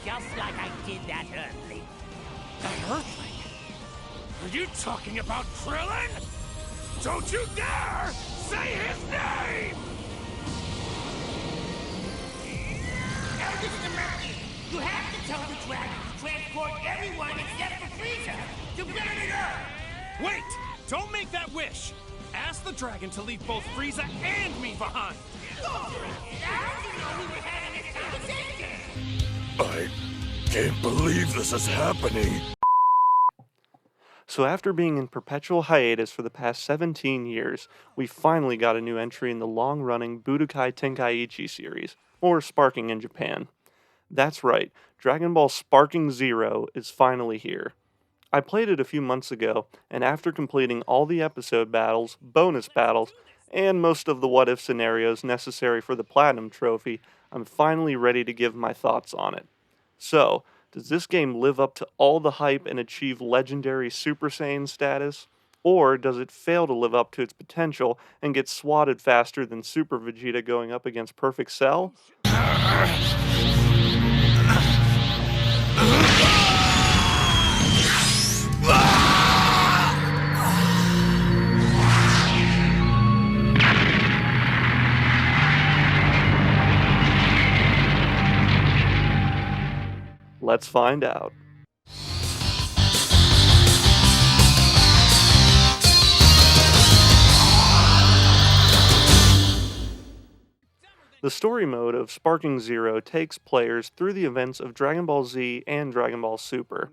just like I did that Earthling. That Earthling? Are you talking about Krillin? Don't you dare say his name! Now this is emergency. You have to tell the dragon to transport everyone except for Frieza to planet Earth. Wait! Don't make that wish! Ask the dragon to leave both Frieza and me behind! How did you know we were having this conversation? I can't believe this is happening. So after being in perpetual hiatus for the past 17 years, we finally got a new entry in the long-running Budokai Tenkaichi series, or Sparking in Japan. That's right, Dragon Ball Sparking Zero is finally here. I played it a few months ago, and after completing all the episode battles, bonus battles, and most of the what-if scenarios necessary for the Platinum Trophy, I'm finally ready to give my thoughts on it. So, does this game live up to all the hype and achieve legendary Super Saiyan status? Or does it fail to live up to its potential and get swatted faster than Super Vegeta going up against Perfect Cell? Let's find out. The story mode of Sparking Zero takes players through the events of Dragon Ball Z and Dragon Ball Super.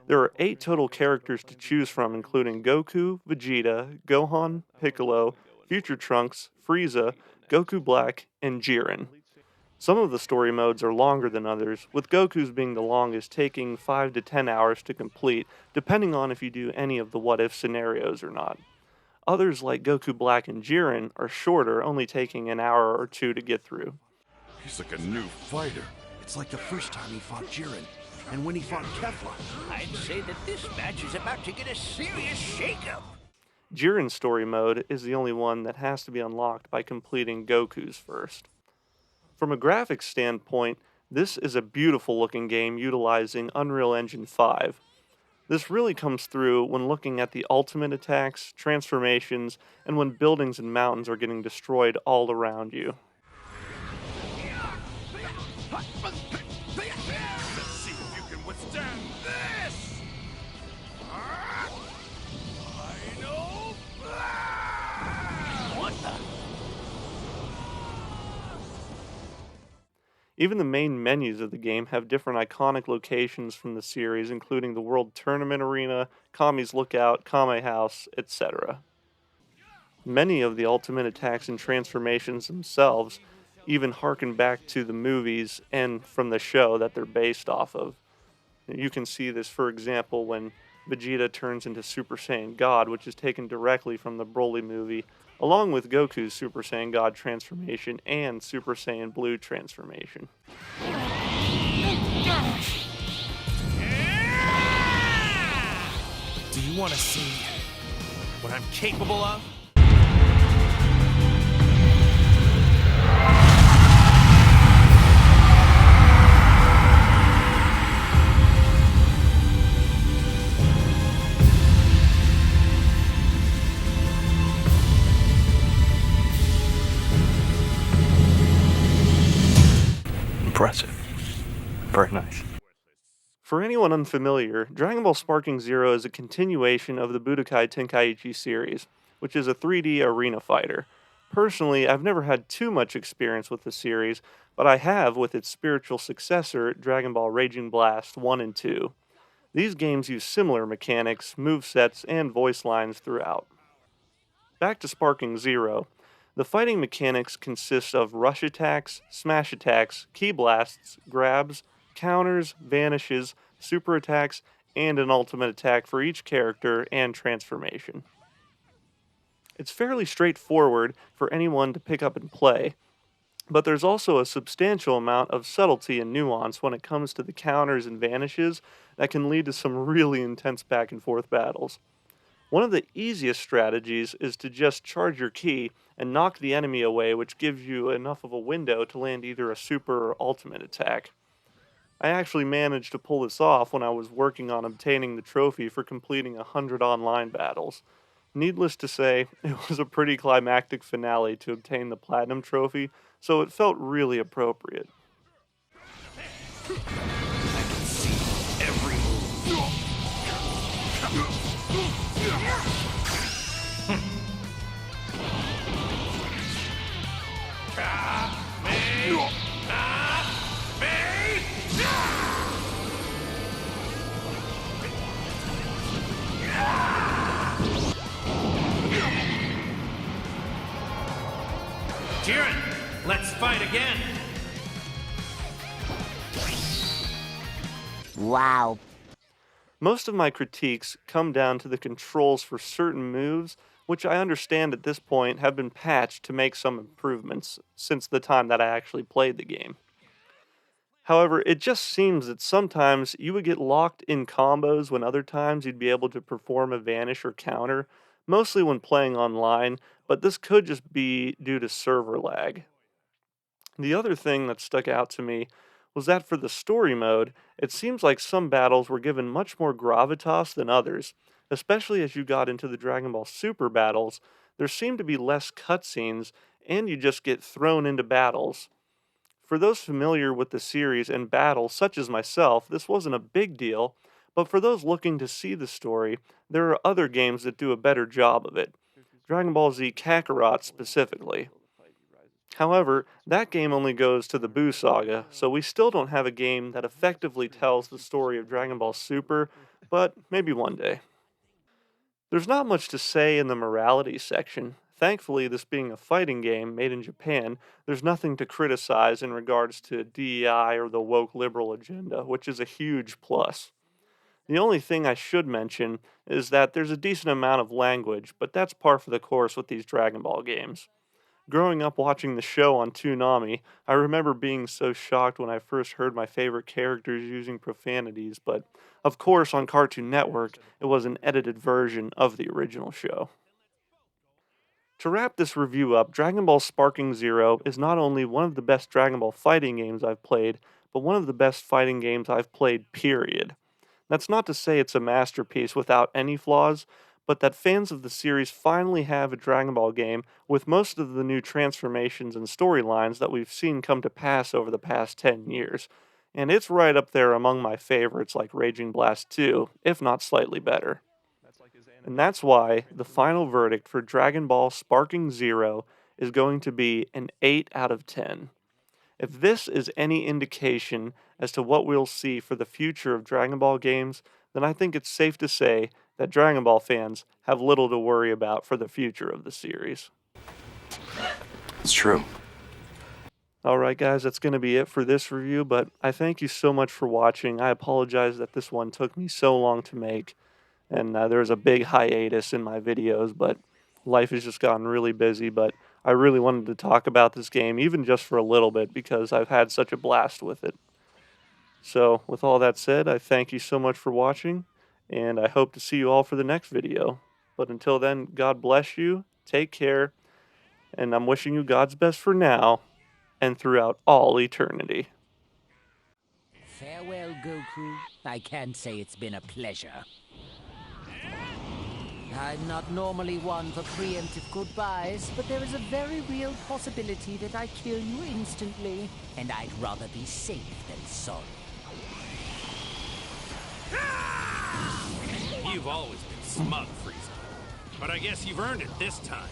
There are 8 total characters to choose from, including Goku, Vegeta, Gohan, Piccolo, Future Trunks, Frieza, Goku Black, and Jiren. Some of the story modes are longer than others, with Goku's being the longest, taking 5 to 10 hours to complete, depending on if you do any of the what-if scenarios or not. Others, like Goku Black and Jiren, are shorter, only taking an hour or 2 to get through. He's like a new fighter. It's like the first time he fought Jiren, and when he fought Kefla. I'd say that this match is about to get a serious shakeup. Jiren's story mode is the only one that has to be unlocked by completing Goku's first. From a graphics standpoint, this is a beautiful looking game utilizing Unreal Engine 5. This really comes through when looking at the ultimate attacks, transformations, and when buildings and mountains are getting destroyed all around you. Let's see if you can withstand this! Final blast! What the? Even the main menus of the game have different iconic locations from the series, including the World Tournament Arena, Kami's Lookout, Kame House, etc. Many of the ultimate attacks and transformations themselves even harken back to the movies and from the show that they're based off of. You can see this, for example, when Vegeta turns into Super Saiyan God, which is taken directly from the Broly movie, along with Goku's Super Saiyan God transformation and Super Saiyan Blue transformation. Do you want to see what I'm capable of? Impressive. Very nice. For anyone unfamiliar, Dragon Ball Sparking Zero is a continuation of the Budokai Tenkaichi series, which is a 3D arena fighter. Personally, I've never had too much experience with the series, but I have with its spiritual successor, Dragon Ball Raging Blast 1 and 2. These games use similar mechanics, movesets, and voice lines throughout. Back to Sparking Zero. The fighting mechanics consist of rush attacks, smash attacks, ki blasts, grabs, counters, vanishes, super attacks, and an ultimate attack for each character and transformation. It's fairly straightforward for anyone to pick up and play, but there's also a substantial amount of subtlety and nuance when it comes to the counters and vanishes that can lead to some really intense back and forth battles. One of the easiest strategies is to just charge your ki and knock the enemy away, which gives you enough of a window to land either a super or ultimate attack. I actually managed to pull this off when I was working on obtaining the trophy for completing 100 online battles. Needless to say, it was a pretty climactic finale to obtain the Platinum Trophy, so it felt really appropriate. Every move. Jiren, let's fight again. Wow. Most of my critiques come down to the controls for certain moves, which I understand at this point have been patched to make some improvements since the time that I actually played the game. However, it just seems that sometimes you would get locked in combos when other times you'd be able to perform a vanish or counter, mostly when playing online, but this could just be due to server lag. The other thing that stuck out to me was that for the story mode, it seems like some battles were given much more gravitas than others, especially as you got into the Dragon Ball Super battles. There seemed to be less cutscenes, and you just get thrown into battles. For those familiar with the series and battles, such as myself, this wasn't a big deal, but for those looking to see the story, there are other games that do a better job of it. Dragon Ball Z Kakarot specifically. However, that game only goes to the Buu Saga, so we still don't have a game that effectively tells the story of Dragon Ball Super, but maybe one day. There's not much to say in the morality section. Thankfully, this being a fighting game made in Japan, there's nothing to criticize in regards to DEI or the woke liberal agenda, which is a huge plus. The only thing I should mention is that there's a decent amount of language, but that's par for the course with these Dragon Ball games. Growing up watching the show on Toonami, I remember being so shocked when I first heard my favorite characters using profanities, but of course on Cartoon Network, it was an edited version of the original show. To wrap this review up, Dragon Ball Sparking Zero is not only one of the best Dragon Ball fighting games I've played, but one of the best fighting games I've played, period. That's not to say it's a masterpiece without any flaws, but that fans of the series finally have a Dragon Ball game with most of the new transformations and storylines that we've seen come to pass over the past 10 years. And it's right up there among my favorites like Raging Blast 2, if not slightly better. And that's why the final verdict for Dragon Ball Sparking Zero is going to be an 8 out of 10. If this is any indication as to what we'll see for the future of Dragon Ball games, then I think it's safe to say that Dragon Ball fans have little to worry about for the future of the series. It's true. Alright guys, that's going to be it for this review, but I thank you so much for watching. I apologize that this one took me so long to make, and there was a big hiatus in my videos, but life has just gotten really busy, but I really wanted to talk about this game, even just for a little bit, because I've had such a blast with it. So, with all that said, I thank you so much for watching, and I hope to see you all for the next video. But until then, God bless you, take care, and I'm wishing you God's best for now, and throughout all eternity. Farewell, Goku. I can't say it's been a pleasure. I'm not normally one for preemptive goodbyes, but there is a very real possibility that I kill you instantly, and I'd rather be safe than sorry. You've always been smug, Frieza. But I guess you've earned it this time.